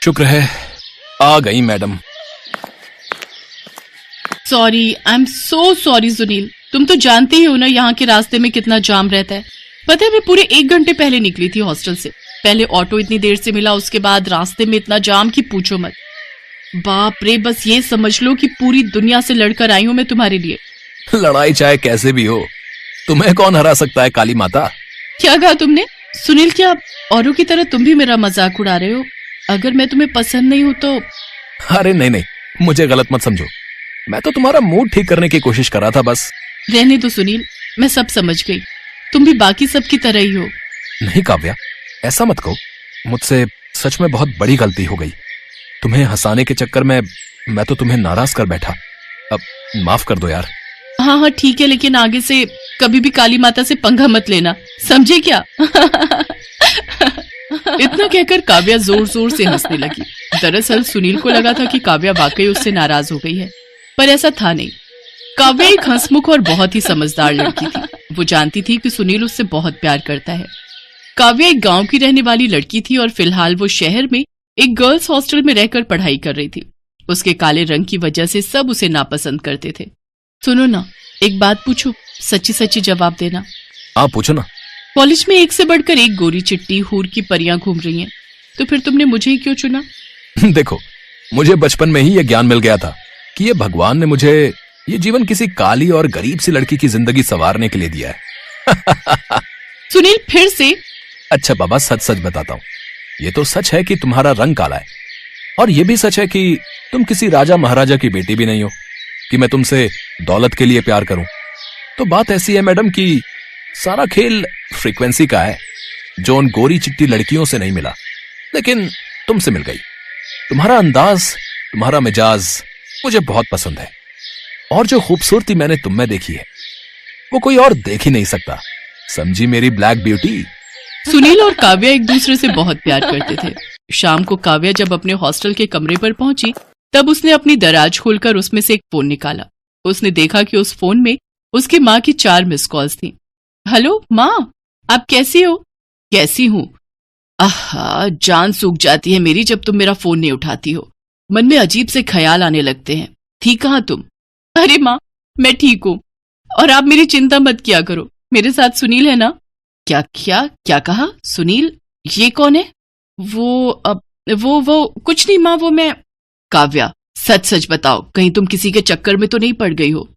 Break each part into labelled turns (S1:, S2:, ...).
S1: शुक्र है आ गई madam.
S2: Sorry, I am so sorry Sunil. तुम तो जानते ही हो ना यहाँ के रास्ते में कितना जाम रहता है। पता है मैं पूरे 1 घंटे पहले निकली थी हॉस्टल से। पहले ऑटो इतनी देर से मिला, उसके बाद रास्ते में इतना जाम कि पूछो मत। बाप रे, बस ये समझ लो कि पूरी दुनिया से लड़कर आई हूँ मैं तुम्हारे लिए।
S1: लड़ाई चाहे कैसे भी हो, तुम्हें कौन हरा सकता है काली माता।
S2: क्या कहा तुमने? सुनील, क्या औरों की तरह तुम भी मेरा मजाक उड़ा रहे हो? अगर मैं तुम्हें पसंद नहीं हूं तो?
S1: अरे नहीं नहीं, मुझे गलत मत समझो। मैं तो तुम्हारा मूड ठीक करने की कोशिश कर रहा था बस।
S2: रहने दो सुनील, मैं सब समझ गई। तुम भी बाकी सब की तरह ही हो।
S1: नहीं काव्या, ऐसा मत कहो। मुझसे सच में बहुत बड़ी गलती हो गई। तुम्हें हंसाने के चक्कर में मैं तो तुम्हें नाराज कर बैठा। अब माफ कर दो यार।
S2: हाँ हाँ ठीक है, लेकिन आगे से कभी भी काली माता से पंगा मत लेना, समझे क्या? इतना कहकर काव्या जोर जोर से हंसने लगी। दरअसल सुनील को लगा था कि काव्या वाकई उससे नाराज हो गई है, पर ऐसा था नहीं। काव्या एक हंसमुख और बहुत ही समझदार लड़की थी। वो जानती थी कि सुनील उससे बहुत प्यार करता है। काव्या एक गांव की रहने वाली लड़की थी और फिलहाल वो शहर में एक गर्ल्स हॉस्टल में रहकर पढ़ाई कर रही थी। उसके काले रंग की वजह से सब उसे नापसंद करते थे। सुनो ना, एक बात पूछूं, सच्ची सच्ची जवाब देना।
S1: आप पूछो ना।
S2: कॉलेज में एक से बढ़कर एक गोरी चिट्टी हूर की परियां घूम रही हैं, तो फिर तुमने मुझे ही क्यों चुना?
S1: देखो, मुझे बचपन में ही ये ज्ञान मिल गया था कि ये भगवान ने मुझे ये जीवन किसी काली और गरीब सी लड़की की जिंदगी संवारने के लिए दिया है।
S2: सुनील फिर से।
S1: अच्छा बाबा, सच सच बताता हूँ। ये तो सच है कि तुम्हारा रंग काला है, और ये भी सच है कि तुम किसी राजा महाराजा की बेटी भी नहीं हो कि मैं तुमसे दौलत के लिए प्यार करूं। तो बात ऐसी है मैडम कि सारा खेल फ्रीक्वेंसी का है, जो उन गोरी चिट्टी लड़कियों से नहीं मिला, लेकिन तुमसे मिल गई। तुम्हारा अंदाज, तुम्हारा मिजाज मुझे बहुत पसंद है, और जो खूबसूरती मैंने तुम में देखी है वो कोई और देख ही नहीं सकता। समझी मेरी ब्लैक ब्यूटी?
S2: सुनील और काव्या एक दूसरे से बहुत प्यार करते थे। शाम को काव्या जब अपने हॉस्टल के कमरे पर पहुंची, तब उसने अपनी दराज खोलकर उसमें से एक फोन निकाला। उसने देखा कि उस फोन में उसकी माँ की 4 मिस कॉल्स थी। हेलो माँ, आप कैसी हो? कैसी हूँ? आहा, जान सूख जाती है मेरी जब तुम मेरा फोन नहीं उठाती हो। मन में अजीब से ख्याल आने लगते हैं। ठीक कहाँ तुम? अरे माँ, मैं ठीक हूँ, और आप मेरी चिंता मत किया करो। मेरे साथ सुनील है ना? क्या क्या क्या कहा? सुनील? ये कौन है? वो कुछ नहीं माँ, वो मैं। काव्या, सच सच बताओ, कहीं तुम किसी के चक्कर में तो नहीं पड़ गई हो?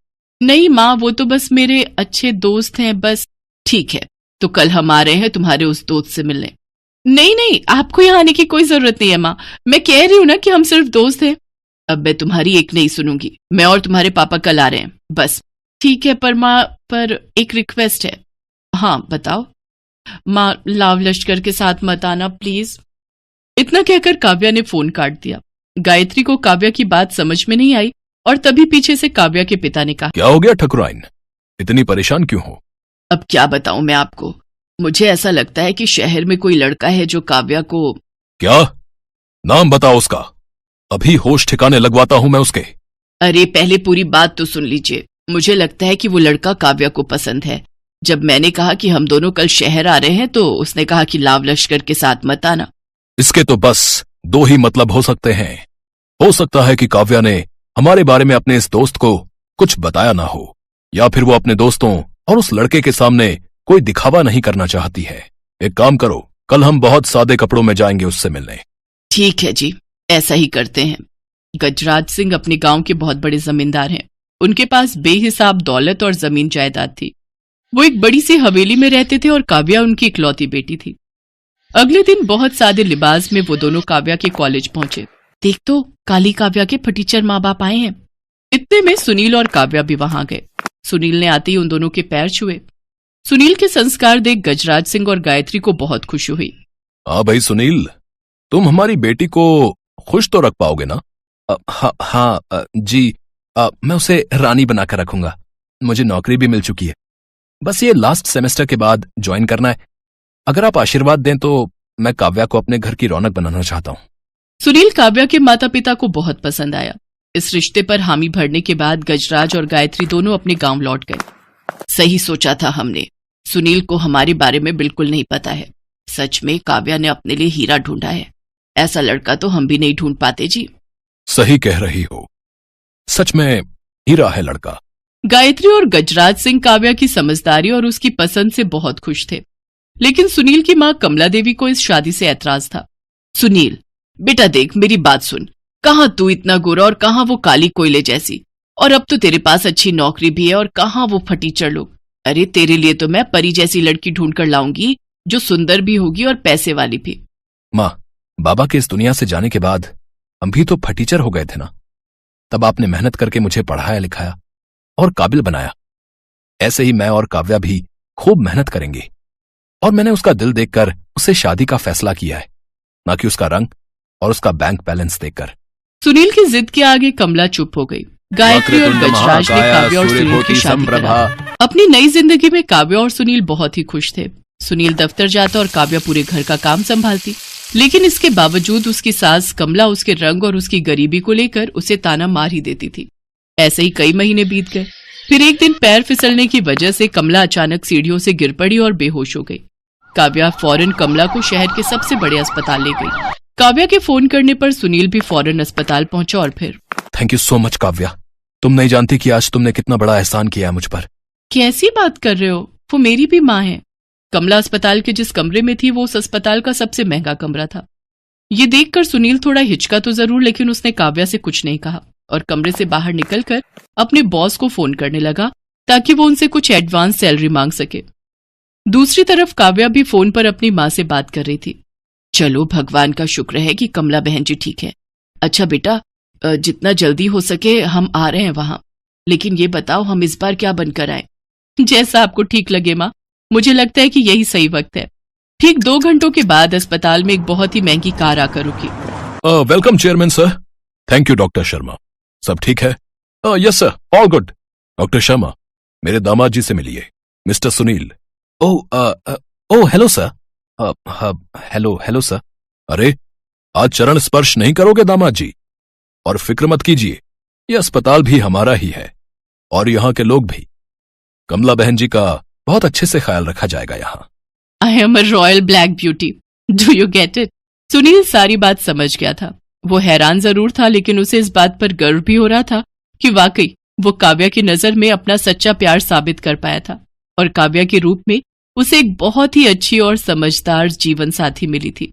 S2: नहीं माँ, वो तो बस मेरे अच्छे दोस्त हैं बस। ठीक है, तो कल हम आ रहे हैं तुम्हारे उस दोस्त से मिलने। नहीं नहीं, आपको यहाँ आने की कोई जरूरत नहीं है माँ, मैं कह रही हूँ ना कि हम सिर्फ दोस्त हैं। अब मैं तुम्हारी एक नहीं सुनूंगी। मैं और तुम्हारे पापा कल आ रहे हैं बस। ठीक है, पर माँ, पर एक रिक्वेस्ट है। हाँ बताओ। माँ, लाव लश्कर के साथ मत आना प्लीज। इतना कहकर काव्या ने फोन काट दिया। गायत्री को काव्या की बात समझ में नहीं आई, और तभी पीछे से काव्या के पिता ने कहा,
S1: क्या हो गया ठकुराइन, इतनी परेशान क्यों हो?
S2: अब क्या बताऊं मैं आपको, मुझे ऐसा लगता है कि शहर में कोई लड़का है जो काव्या को।
S1: क्या? नाम बताओ उसका, अभी होश ठिकाने लगवाता हूं मैं उसके।
S2: अरे पहले पूरी बात तो सुन लीजिए। मुझे लगता है कि वो लड़का काव्या को पसंद है। जब मैंने कहा कि हम दोनों कल शहर आ रहे हैं, तो उसने कहा कि लाव लश्कर के साथ मत आना।
S1: इसके तो बस 2 ही मतलब हो सकते हैं। हो सकता है कि काव्या ने हमारे बारे में अपने इस दोस्त को कुछ बताया ना हो, या फिर वो अपने दोस्तों और उस लड़के के सामने कोई दिखावा नहीं करना चाहती है। एक काम करो, कल हम बहुत सादे कपड़ों में जाएंगे उससे मिलने।
S2: ठीक है जी, ऐसा ही करते हैं। गजराज सिंह अपने गांव के बहुत बड़े जमींदार हैं। उनके पास बेहिसाब दौलत और जमीन जायदाद थी। वो एक बड़ी सी हवेली में रहते थे और काव्या उनकी इकलौती बेटी थी। अगले दिन बहुत सादे लिबास में वो दोनों काव्या के कॉलेज पहुंचे। देख तो, काली काव्या के फटीचर माँ बाप आए हैं। इतने में सुनील और काव्या भी वहां गए। सुनील ने आते ही उन दोनों के पैर छुए। सुनील के संस्कार देख गजराज सिंह और गायत्री को बहुत खुशी हुई।
S1: हाँ भाई सुनील, तुम हमारी बेटी को खुश तो रख पाओगे ना? हाँ जी, मैं उसे रानी बनाकर रखूंगा। मुझे नौकरी भी मिल चुकी है, बस ये लास्ट सेमेस्टर के बाद ज्वाइन करना है। अगर आप आशीर्वाद दें तो मैं काव्या को अपने घर की रौनक बनाना चाहता हूँ।
S2: सुनील काव्या के माता पिता को बहुत पसंद आया। इस रिश्ते पर हामी भरने के बाद गजराज और गायत्री दोनों अपने गांव लौट गए। सही सोचा था हमने। सुनील को हमारे बारे में बिल्कुल नहीं पता है। सच में काव्या ने अपने लिए हीरा ढूंढा है। ऐसा लड़का तो हम भी नहीं ढूंढ पाते जी।
S1: सही कह रही हो, सच में हीरा है लड़का।
S2: गायत्री और गजराज सिंह काव्या की समझदारी और उसकी पसंद से बहुत खुश थे, लेकिन सुनील की मां कमला देवी को इस शादी से ऐतराज था। सुनील बेटा देख, मेरी बात सुन, कहाँ तू इतना गोरा और कहाँ वो काली कोयले जैसी, और अब तो तेरे पास अच्छी नौकरी भी है और कहाँ वो फटीचर लोग। अरे तेरे लिए तो मैं परी जैसी लड़की ढूंढ कर लाऊंगी, जो सुंदर भी होगी और पैसे वाली भी।
S1: माँ, बाबा के इस दुनिया से जाने के बाद हम भी तो फटीचर हो गए थे ना। तब आपने मेहनत करके मुझे पढ़ाया लिखाया और काबिल बनाया। ऐसे ही मैं और काव्या भी खूब मेहनत करेंगे, और मैंने उसका दिल देखकर उससे शादी का फैसला किया है, ना कि उसका रंग और उसका बैंक बैलेंस देखकर।
S2: सुनील की जिद के आगे कमला चुप हो गई। गायत्री और गजराज ने काव्या और सुनील की शादी करा। अपनी नई जिंदगी में काव्या और सुनील बहुत ही खुश थे। सुनील दफ्तर जाता और काव्या पूरे घर का काम संभालती, लेकिन इसके बावजूद उसकी सास कमला उसके रंग और उसकी गरीबी को लेकर उसे ताना मार ही देती थी। ऐसे ही कई महीने बीत गए। फिर एक दिन पैर फिसलने की वजह से कमला अचानक सीढ़ियों से गिर पड़ी और बेहोश हो गई। काव्या फौरन कमला को शहर के सबसे बड़े अस्पताल ले गई। काव्या के फोन करने पर सुनील भी फौरन अस्पताल पहुंचा और फिर
S1: thank you so much Kavya, तुम नहीं जानती कि आज तुमने कितना बड़ा एहसान किया है मुझ पर।
S2: कैसी बात कर रहे हो, वो मेरी भी माँ है। कमला अस्पताल के जिस कमरे में थी वो उस अस्पताल का सबसे महंगा कमरा था। ये देखकर सुनील थोड़ा हिचका तो जरूर, लेकिन उसने काव्या से कुछ नहीं कहा और कमरे से बाहर निकलकर अपने बॉस को फोन करने लगा ताकि वो उनसे कुछ एडवांस सैलरी मांग सके। दूसरी तरफ काव्या भी फोन पर अपनी माँ से बात कर रही थी। चलो भगवान का शुक्र है कि कमला बहन जी ठीक है। अच्छा बेटा, जितना जल्दी हो सके हम आ रहे हैं वहां, लेकिन ये बताओ हम इस बार क्या बनकर आए? जैसा आपको ठीक लगे माँ, मुझे लगता है कि यही सही वक्त है। ठीक 2 घंटों के बाद अस्पताल में एक बहुत ही महंगी कार आकर रुकी।
S1: Welcome chairman sir. Thank you doctor Sharma. सब ठीक है? Yes sir, all good. Doctor Sharma, मेरे दामाद जी से मिलिए, mister Sunil. Oh hello sir. Hello sir. अरे आज चरण स्पर्श नहीं करोगे दामाद जी? और फिक्र मत कीजिए, यह अस्पताल भी हमारा ही है और यहाँ के लोग भी। कमला बहन जी का बहुत अच्छे से ख्याल रखा जाएगा यहाँ।
S2: I am a royal black beauty, do you get it? Sunil सारी बात समझ गया था। वो हैरान जरूर था, लेकिन उसे इस बात पर गर्व भी हो रहा था कि वाकई वो काव्या की नजर में अपना सच्चा प्यार साबित कर पाया था और काव्या के रूप में उसे एक बहुत ही अच्छी और समझदार जीवन साथी मिली थी।